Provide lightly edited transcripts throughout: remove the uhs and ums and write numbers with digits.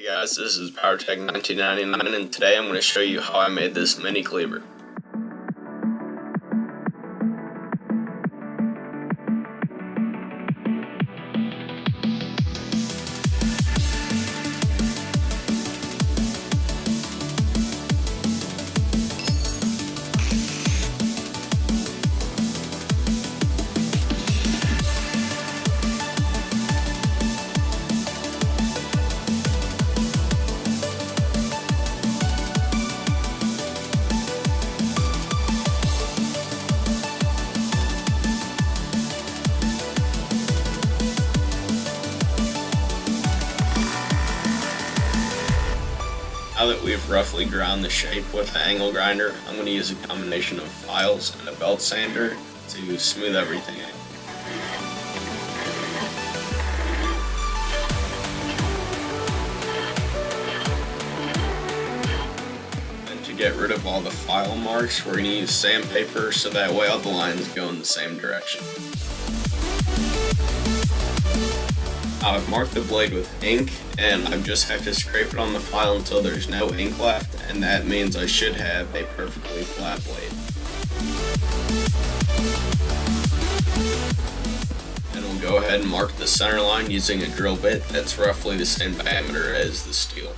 Hey guys, this is PowerTech1999 and today I'm going to show you how I made this mini cleaver. Now that we've roughly ground the shape with the angle grinder, I'm going to use a combination of files and a belt sander to smooth everything out. And to get rid of all the file marks, we're going to use sandpaper so that way all the lines go in the same direction. I've marked the blade with ink, and I just have to scrape it on the file until there's no ink left, and that means I should have a perfectly flat blade. And we'll go ahead and mark the center line using a drill bit that's roughly the same diameter as the steel.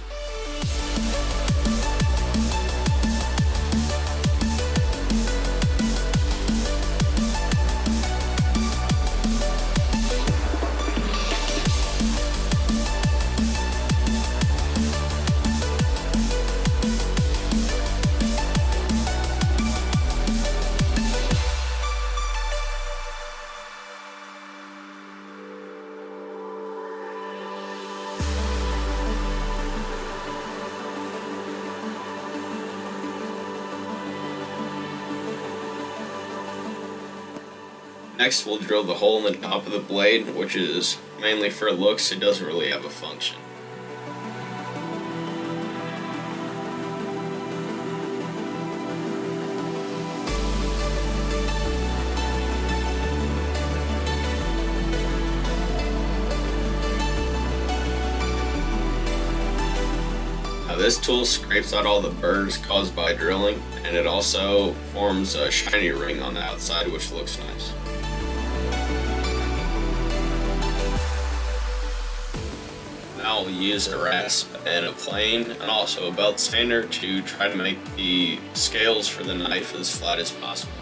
Next, we'll drill the hole in the top of the blade, which is mainly for looks. It doesn't really have a function. Now this tool scrapes out all the burrs caused by drilling, and it also forms a shiny ring on the outside, which looks nice. Now I'll use a rasp and a plane and also a belt sander to try to make the scales for the knife as flat as possible.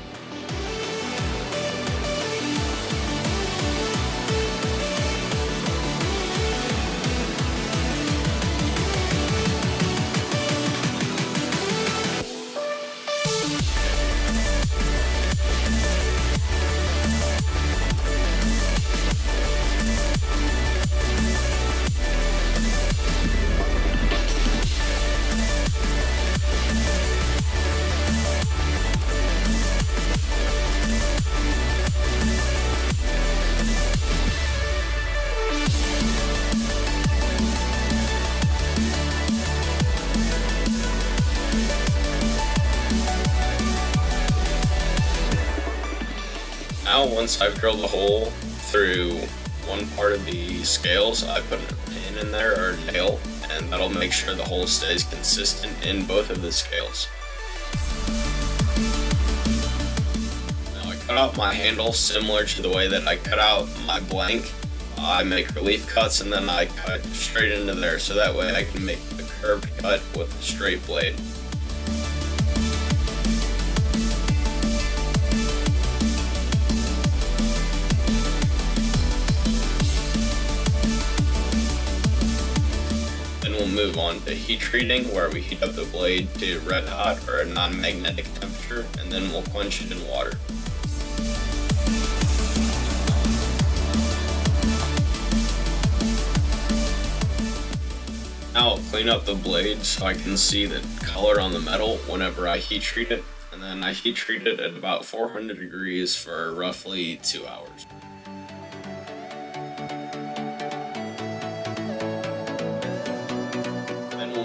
Now, once I've drilled a hole through one part of the scales, I put a pin in there, or a nail, and that'll make sure the hole stays consistent in both of the scales. Now, I cut out my handle similar to the way that I cut out my blank. I make relief cuts and then I cut straight into there, so that way I can make a curved cut with a straight blade. We'll move on to heat treating, where we heat up the blade to red hot or a non-magnetic temperature, and then we'll quench it in water. Now I'll clean up the blade so I can see the color on the metal whenever I heat treat it, and then I heat treat it at about 400 degrees for roughly 2 hours.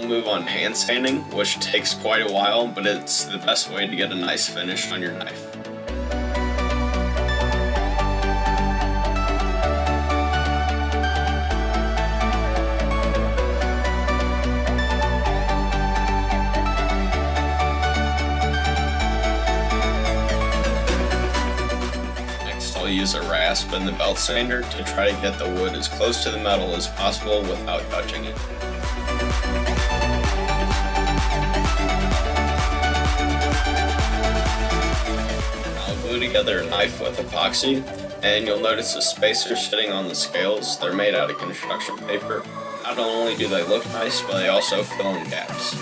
Move on hand sanding, which takes quite a while, but it's the best way to get a nice finish on your knife. use a rasp and the belt sander to try to get the wood as close to the metal as possible without touching it. I'll glue together a knife with epoxy, and you'll notice the spacers sitting on the scales. They're made out of construction paper. Not only do they look nice, but they also fill in gaps.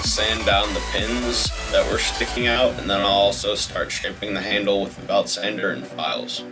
Sand down the pins that were sticking out, and then I'll also start shaping the handle with the belt sander and files.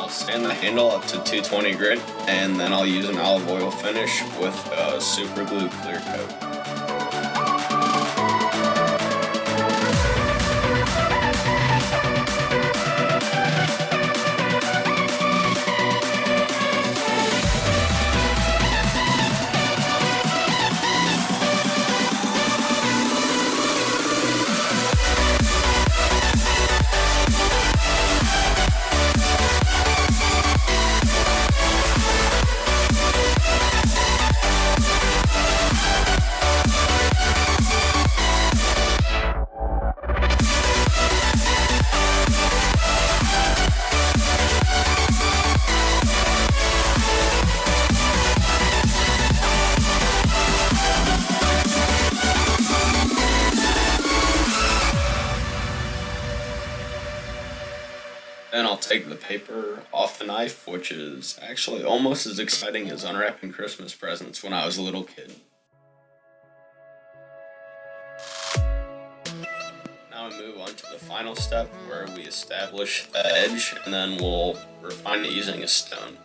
Sand the handle up to 220 grit, and then I'll use an olive oil finish with a super glue clear coat. Then I'll take the paper off the knife, which is actually almost as exciting as unwrapping Christmas presents when I was a little kid. Now we move on to the final step where we establish the edge, and then we'll refine it using a stone.